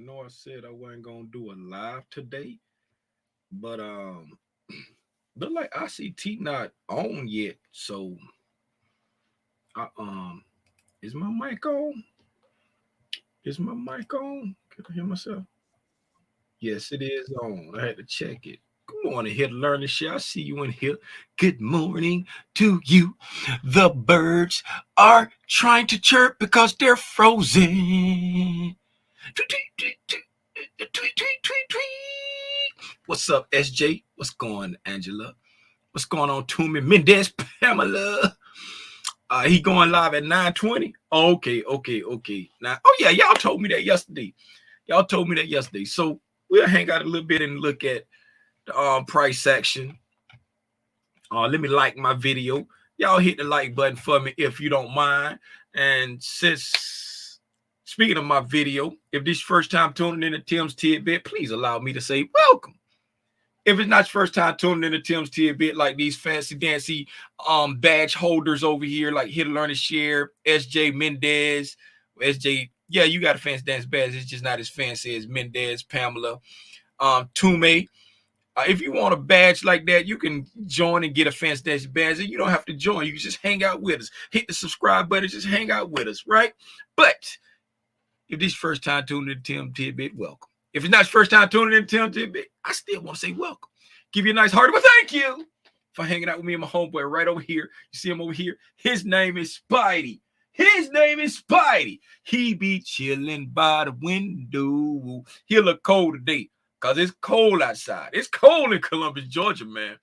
know I said I wasn't gonna do a live today, but look like ICT not on yet. So I is my mic on? Is my mic on? Can I hear myself? Yes, it is on. I had to check it. Good morning, here to learn and share. I see you in here. Good morning to you. The birds are trying to chirp because they're frozen. Tweet, tweet, tweet, tweet, tweet, tweet, tweet. What's up, SJ? What's going, Angela? What's going on, Toomey Mendez, Pamela? He going live at 9:20. Okay. Now, oh yeah, y'all told me that yesterday. So we'll hang out a little bit and look at the price action. Let me like my video. Y'all hit the like button for me if you don't mind. And since speaking of my video, if this is your first time tuning in to Tim's Tidbit, please allow me to say welcome. If it's not your first time tuning in to Tim's Tidbit, like these fancy dancy badge holders over here, like Hit to Learn and Share, SJ Mendez, SJ, yeah, you got a fancy dance badge. It's just not as fancy as Mendez, Pamela, Tume. If you want a badge like that, you can join and get a fancy dance badge. And you don't have to join. You can just hang out with us. Hit the subscribe button. Just hang out with us, right? But if this is your first time tuning in to Tim Tidbit, welcome. If it's not your first time tuning in to Tim Tidbit, I still want to say welcome. Give you a nice heart, but thank you for hanging out with me and my homeboy right over here. You see him over here? His name is Spidey. He be chilling by the window. He look cold today because it's cold outside. It's cold in Columbus, Georgia, man.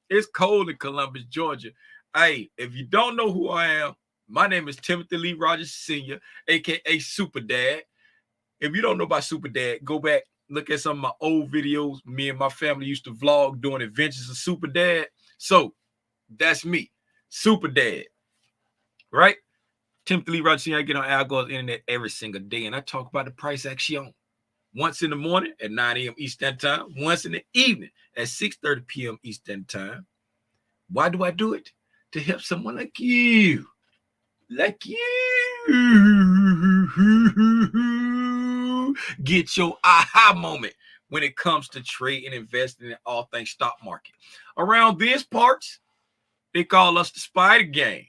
It's cold in Columbus, Georgia. Hey, if you don't know who I am, my name is Timothy Lee Rogers Sr., a.k.a. Super Dad. If you don't know about Super Dad, go back, look at some of my old videos. Me and my family used to vlog doing adventures of Super Dad. So that's me, Super Dad, right? Timothy Lee Rogers Sr., I get on Al Gore's internet every single day, and I talk about the price action. Once in the morning at 9 a.m. Eastern Time, once in the evening at 6:30 p.m. Eastern Time. Why do I do it? To help someone like you. Get your aha moment when it comes to trading and investing in all things stock market. Around these parts, they call us the Spider Gang.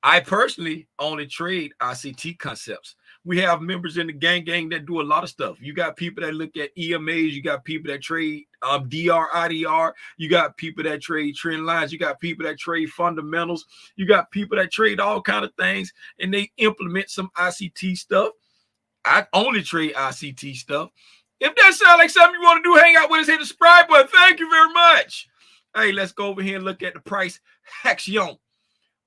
I personally only trade ICT concepts. We have members in the gang that do a lot of stuff. You got people that look at EMAs. You got people that trade DR, IDR. You got people that trade trend lines. You got people that trade fundamentals. You got people that trade all kind of things, and they implement some ICT stuff. I only trade ICT stuff. If that sounds like something you want to do, hang out with us, hit the subscribe button. Thank you very much. Hey, let's go over here and look at the price action.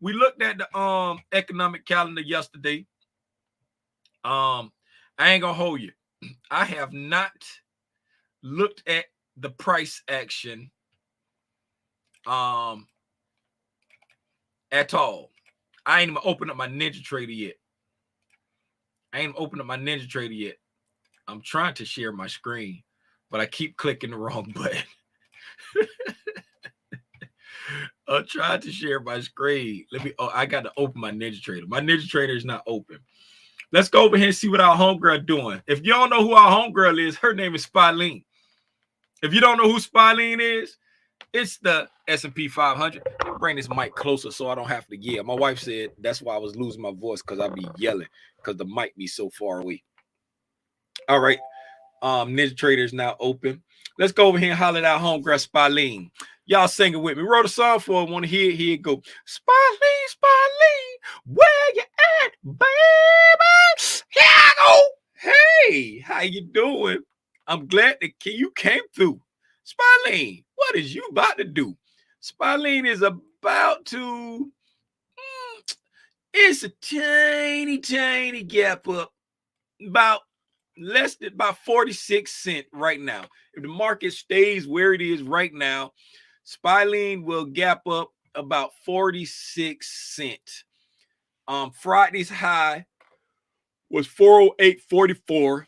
We looked at the economic calendar yesterday. I ain't gonna hold you. I have not looked at the price action at all. I ain't even opened up my Ninja Trader yet. I'm trying to share my screen, but I keep clicking the wrong button. I'm trying to share my screen. I got to open my Ninja Trader. My Ninja Trader is not open. Let's go over here and see what our homegirl doing. If you don't know who our homegirl is, her name is Spyleen. If you don't know who Spyleen is, it's the S&P 500. I'll bring this mic closer so I don't have to yell. My wife said that's why I was losing my voice, because I be yelling because the mic be so far away. All right. Ninja Trader is now open. Let's go over here and holler at our homegirl Spyleen. Y'all sing it with me. Wrote a song for her. Want to hear it? Here it go. Spyleen, where you at, baby? Here I go. Hey, how you doing? I'm glad that you came through. Spyleen, what is you about to do? Spyleen is about to, it's a tiny gap up, about less than about 46 cents right now. If the market stays where it is right now, Spyleen will gap up about 46 cents. Friday's high was 408.44,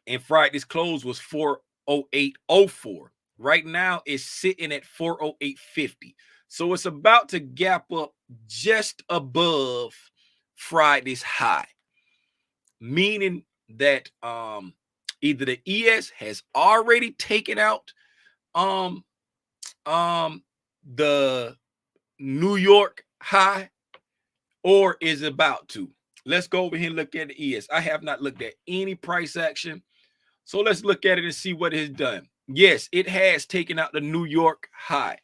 and Friday's close was 408.04. Right now it's sitting at 408.50. So it's about to gap up just above Friday's high, meaning that either the ES has already taken out the New York high or is about to. Let's go over here and look at the ES. I have not looked at any price action. So let's look at it and see what it has done. Yes, it has taken out the New York high.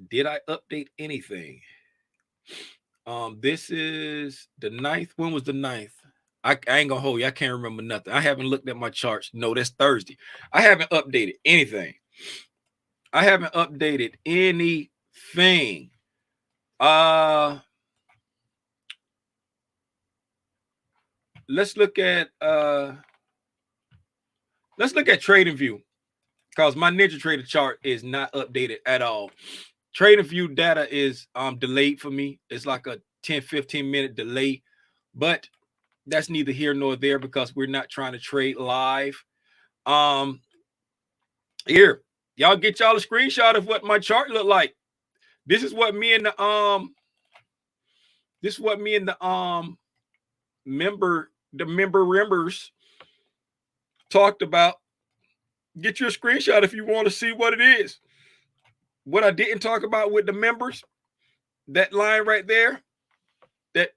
Did I update anything? This is the 9th. When was the 9th? I ain't gonna hold you. I can't remember nothing. I haven't looked at my charts. No, that's Thursday. I haven't updated anything. I haven't updated anything. Let's look at TradingView, because my Ninja Trader chart is not updated at all. TradingView data is delayed for me. It's like a 10-15 minute delay, but that's neither here nor there because we're not trying to trade live. Here, y'all get y'all a screenshot of what my chart looked like. This is what me and the members talked about. Get you a screenshot if you want to see what it is. What I didn't talk about with the members, that line right there, that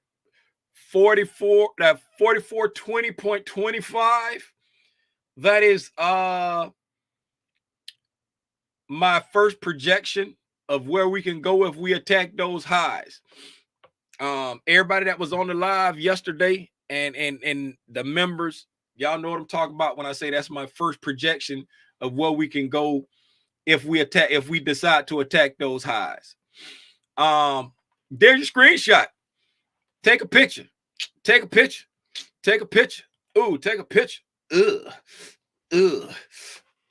4420.25, that is my first projection of where we can go if we attack those highs. Everybody that was on the live yesterday and the members, y'all know what I'm talking about when I say that's my first projection of where we can go if we decide to attack those highs. There's your screenshot. Take a picture. Take a picture. Take a picture. Ooh, take a picture.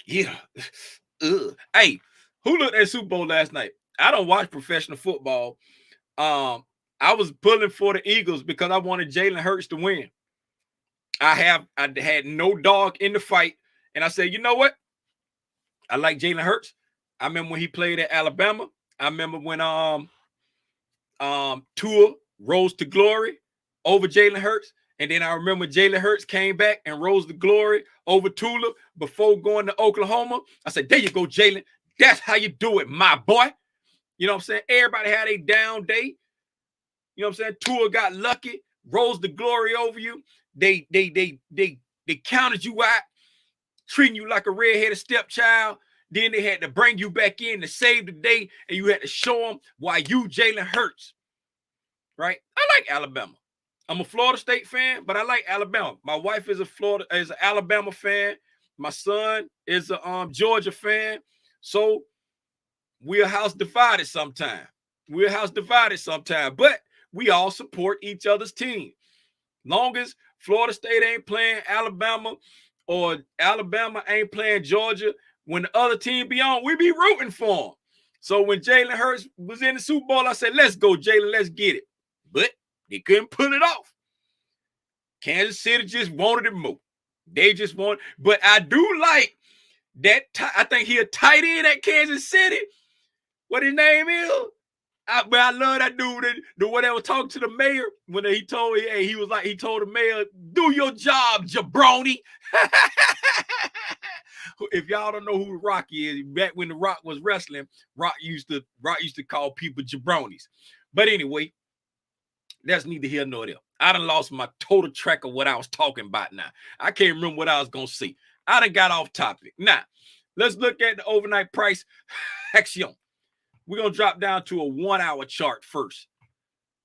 Yeah. Hey, who looked at Super Bowl last night? I don't watch professional football. I was pulling for the Eagles because I wanted Jalen Hurts to win. I had no dog in the fight, and I said, you know what? I like Jalen Hurts. I remember when he played at Alabama. I remember when Tua rose to glory over Jalen Hurts. And then I remember Jalen Hurts came back and rose to glory over Tua before going to Oklahoma. I said, there you go, Jalen. That's how you do it, my boy. You know what I'm saying? Everybody had a down day. You know what I'm saying? Tua got lucky, rose to glory over you. They counted you out, treating you like a redheaded stepchild. Then they had to bring you back in to save the day, and you had to show them why you Jalen Hurts. Right? I like Alabama. I'm a Florida State fan, but I like Alabama. My wife is an Alabama fan. My son is a Georgia fan. So we're house divided sometime. But we all support each other's team. Long as Florida State ain't playing Alabama or Alabama ain't playing Georgia, when the other team be on, we be rooting for them. So when Jalen Hurts was in the Super Bowl, I said, let's go, Jalen, let's get it. But they couldn't pull it off. Kansas City just wanted to move. They just want, but I do like that. I think he a tight end at Kansas City. What his name is? I love that dude. The one that was talking to the mayor when he told the mayor, do your job, jabroni. If y'all don't know who the Rock is, back when the Rock was wrestling, Rock used to call people jabronis. But anyway, that's neither here nor there. I done lost my total track of what I was talking about now. I can't remember what I was going to say. I done got off topic. Now, let's look at the overnight price action. We're going to drop down to a 1 hour chart first.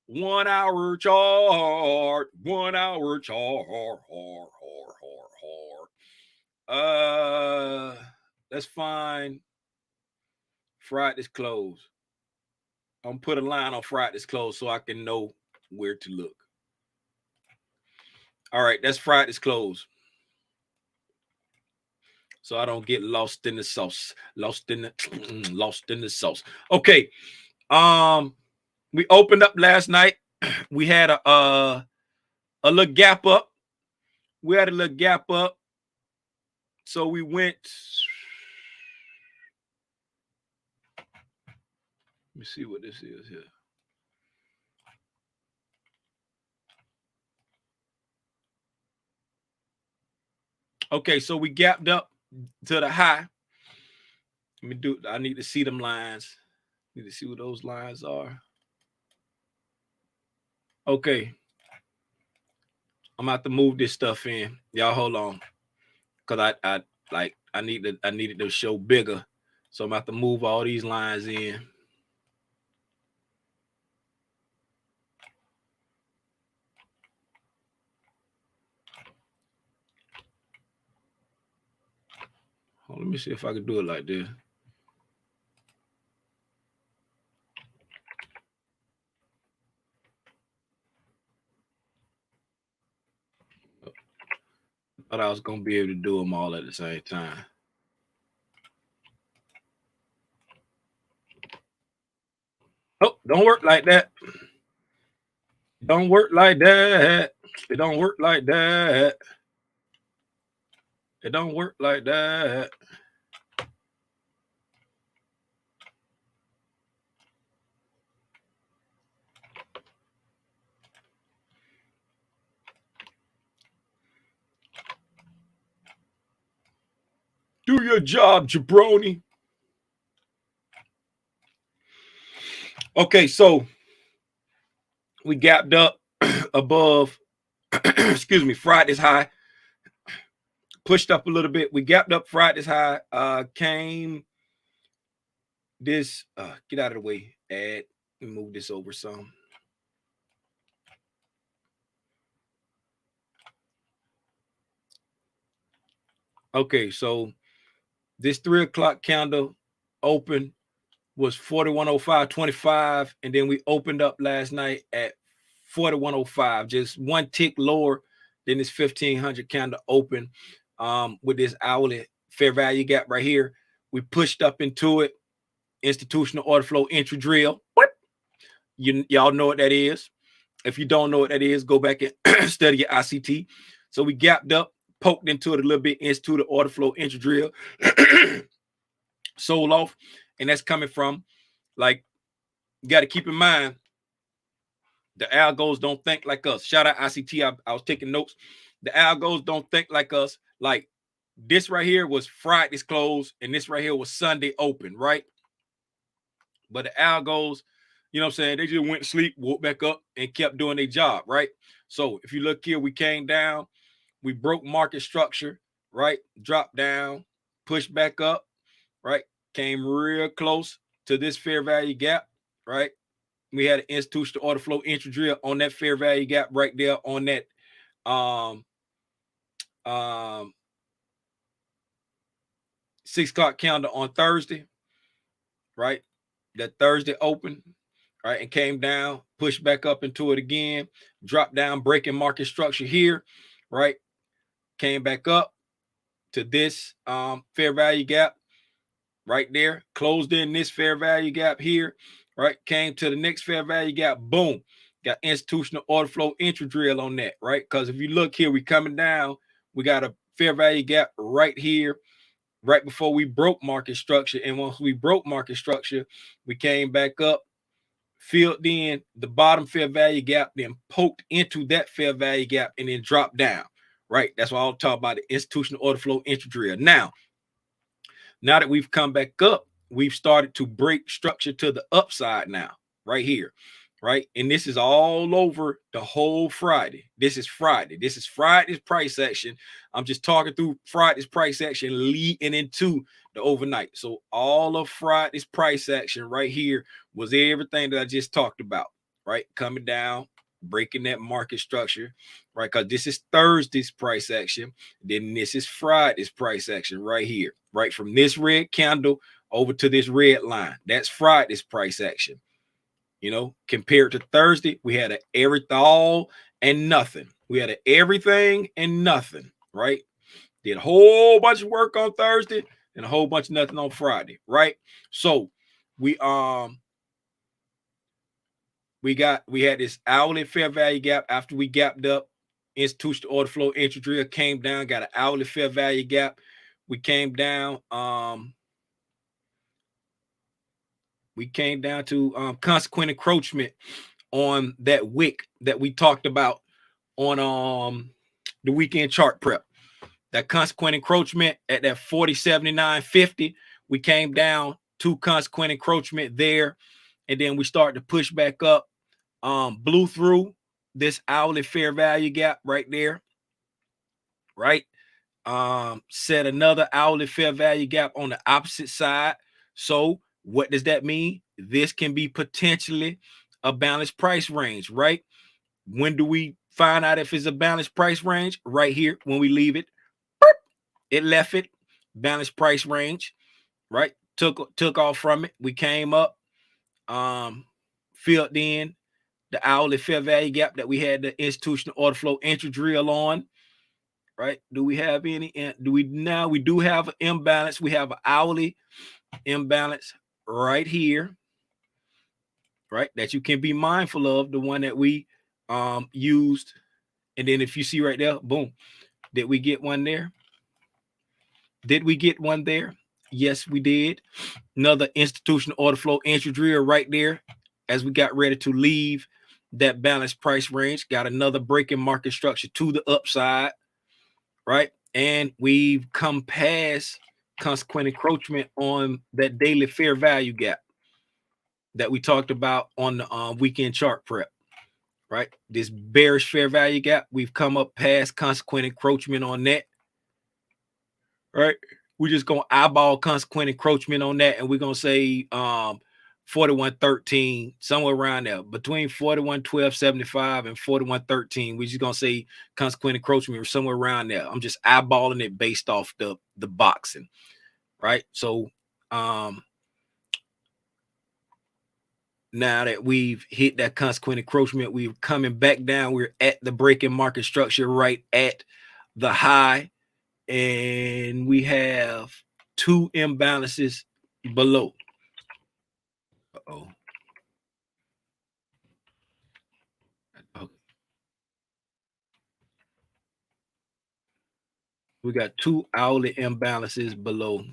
1 hour chart. 1 hour chart. Let's find Friday's close. I'm going to put a line on Friday's close so I can know where to look. All right, that's Friday's close. So I don't get lost in the sauce. Lost in the sauce. Okay. We opened up last night. We had a little gap up. So we went. Let me see what this is here. Okay, so we gapped up to the high. I need to see them lines. Need to see what those lines are. Okay. I'm about to move this stuff in. Y'all hold on. Cause I needed to show bigger. So I'm about to move all these lines in. Oh, let me see if I can do it like this. Thought I was gonna be able to do them all at the same time. Oh, don't work like that. Don't work like that. It don't work like that. It don't work like that. Do your job, jabroni. Okay, so we gapped up above, excuse me, Friday's high. Pushed up a little bit. We gapped up Friday's high. Came this, get out of the way. Add and move this over some. Okay, so this 3 o'clock candle open was 4105.25, and then we opened up last night at 4105, just one tick lower than this 1500 candle open. With this hourly fair value gap right here, we pushed up into it. Institutional order flow entry drill. What? Y'all know what that is. If you don't know what that is, go back and study your ICT. So we gapped up, poked into it a little bit, instituted order flow entry drill, sold off, and that's coming from, like, you got to keep in mind, the algos don't think like us. Shout out ICT. I was taking notes. The algos don't think like us. Like, this right here was Friday's close, and this right here was Sunday open, right? But the algos, you know what I'm saying, they just went to sleep, woke back up, and kept doing their job, right? So if you look here, we came down, we broke market structure, right? Dropped down, pushed back up, right? Came real close to this fair value gap, right? We had an institutional order flow entry drill on that fair value gap right there on that 6 o'clock calendar on Thursday, right? That Thursday open, right, and came down, pushed back up into it again, dropped down, breaking market structure here, right? Came back up to this fair value gap right there, closed in this fair value gap here, right? Came to the next fair value gap, boom, got institutional order flow entry drill on that, right? Because if you look here, we coming down, we got a fair value gap right here, right before we broke market structure. And once we broke market structure, we came back up, filled in the bottom fair value gap, then poked into that fair value gap, and then dropped down, right? That's why I'll talk about the institutional order flow entry drill. Now that we've come back up, we've started to break structure to the upside now, right here, right? And this is all over the whole Friday. This is Friday. This is Friday's price action. I'm just talking through Friday's price action leading into the overnight. So all of Friday's price action right here was everything that I just talked about, right? Coming down, breaking that market structure, right? Because this is Thursday's price action. Then this is Friday's price action right here, right? From this red candle over to this red line. That's Friday's price action. You know, compared to Thursday, we had an everything all and nothing. We had an everything and nothing, right? Did a whole bunch of work on Thursday and a whole bunch of nothing on Friday, right? So we had this hourly fair value gap after we gapped up. Institutional order flow entry drill came down, got an hourly fair value gap. We came down, to consequent encroachment on that wick that we talked about on the weekend chart prep. that consequent encroachment at that 40.79.50. We came down to consequent encroachment there, and then we start to push back up. Blew through this hourly fair value gap right there, right? Set another hourly fair value gap on the opposite side. So what does that mean? This can be potentially a balanced price range, right? When do we find out if it's a balanced price range? Right here, when we leave it, it left it, balanced price range, right? Took off from it. We came up, filled in the hourly fair value gap that we had the institutional order flow entry drill on, right? Do we have any? Do we now? We do have an imbalance. We have an hourly imbalance right here, right? That you can be mindful of, the one that we used. And then if you see right there, boom, did we get one there? Did we get one there? Yes, we did. Another institutional order flow entry drill right there as we got ready to leave that balanced price range. Got another breaking market structure to the upside, right? And we've come past consequent encroachment on that daily fair value gap that we talked about on the weekend chart prep, right? This bearish fair value gap, we've come up past consequent encroachment on that, right? We're just gonna eyeball consequent encroachment on that, and we're gonna say 41.13, somewhere around there, between 41.12.75 and 41.13. We're just gonna say consequent encroachment or somewhere around there. I'm just eyeballing it based off the boxing, right? So now that we've hit that consequent encroachment, we're coming back down. We're at the breaking market structure right at the high, and we have two imbalances below. Uh-oh. Okay. We got two hourly imbalances below.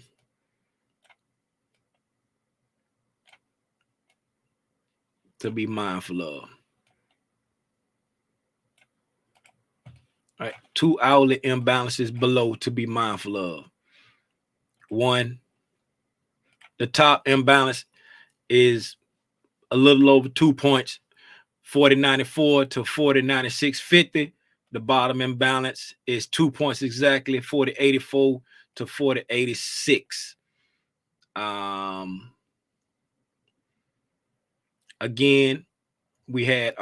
To be mindful of. All right, two hourly imbalances below to be mindful of. One, the top imbalance is a little over 2 points, 40.94 to 40.96.50. The bottom imbalance is 2 points exactly, 40.84 to 40.86. Again, we had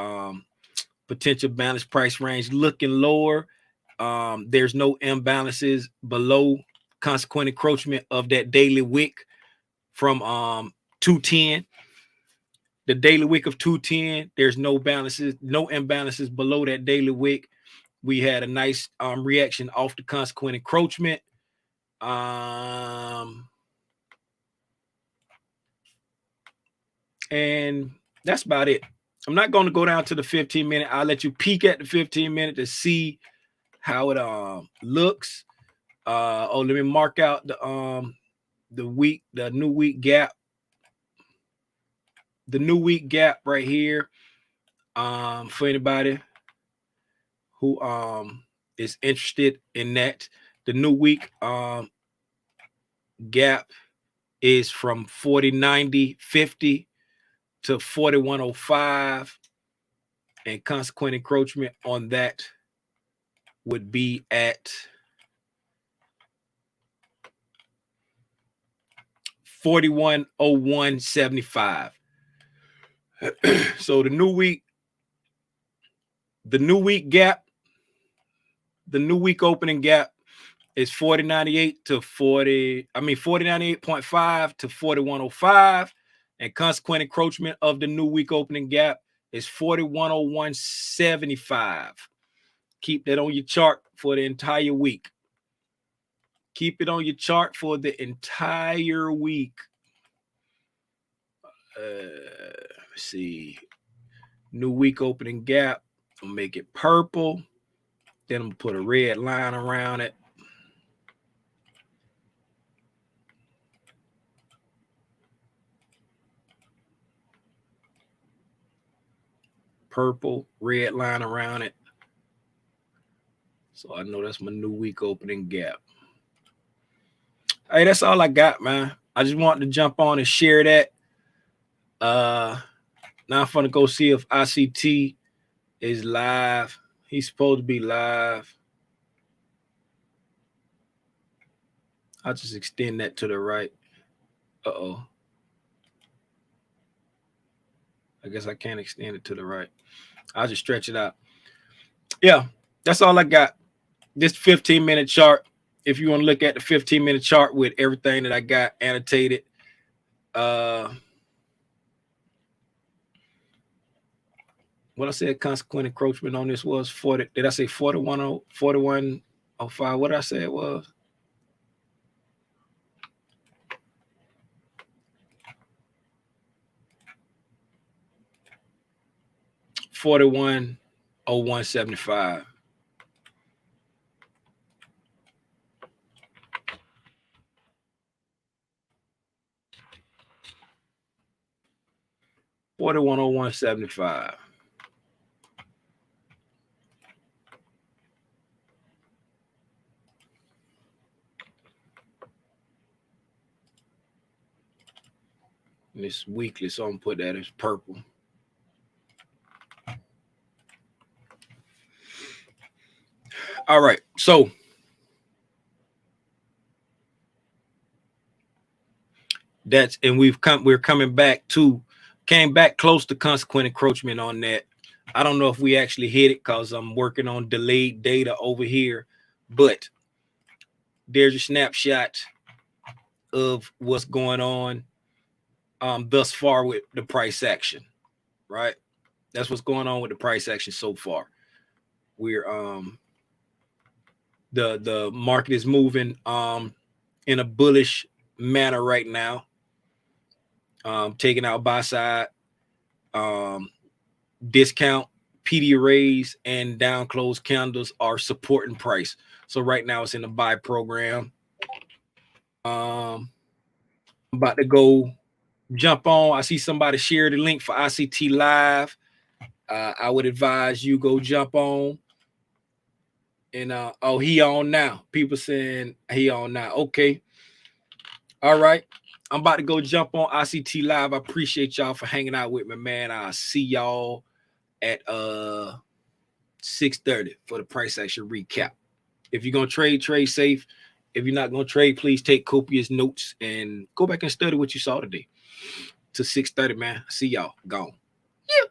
potential balance price range looking lower. There's no imbalances below consequent encroachment of that daily wick from 210. The daily wick of 210, there's no balances, no imbalances below that daily wick. We had a nice reaction off the consequent encroachment. And that's about it. I'm not going to go down to the 15-minute. I'll let you peek at the 15-minute to see how it looks. Let me mark out the week, the new week gap. The new week gap right here. For anybody who is interested in that, the new week gap is from 40.90.50 to 41.05, and consequent encroachment on that would be at 41.01.75. So the new week gap, the new week opening gap is 40.98 to 40.98.5 to 41.05, and consequent encroachment of the new week opening gap is 41.01.75. Keep that on your chart for the entire week. Keep it on your chart for the entire week. Let's see. New week opening gap. I'll make it purple. Then I'm going to put a red line around it. Purple, red line around it. So I know that's my new week opening gap. Hey, that's all I got, man. I just wanted to jump on and share that. Now I'm gonna go see if ICT is live. He's supposed to be live. I'll just extend that to the right. Uh-oh. I guess I can't extend it to the right. I'll just stretch it out. Yeah, that's all I got. This 15-minute chart. If you want to look at the 15-minute chart with everything that I got annotated, what I said consequent encroachment on this was 40. Did I say 4105? What did I say it was? $41.0175. $41.0175. And it's weekly, so I'm gonna put that as purple. All right, so that's, and we're coming back to, came back close to consequent encroachment on that. I don't know if we actually hit it because I'm working on delayed data over here, but there's a snapshot of what's going on thus far with the price action, right? That's what's going on with the price action so far. We're the market is moving in a bullish manner right now. Taking out buy side, discount, PD raise, and down close candles are supporting price. So right now it's in the buy program. I'm about to go jump on. I see somebody share the link for ICT Live. I would advise you go jump on. And oh, he on now. People saying he on now. Okay. All right. I'm about to go jump on ICT Live. I appreciate y'all for hanging out with me, man. I'll see y'all at 6:30 for the price action recap. If you're gonna trade safe. If you're not gonna trade, please take copious notes and go back and study what you saw today. To 6:30, man. See y'all. Gone. Yeah.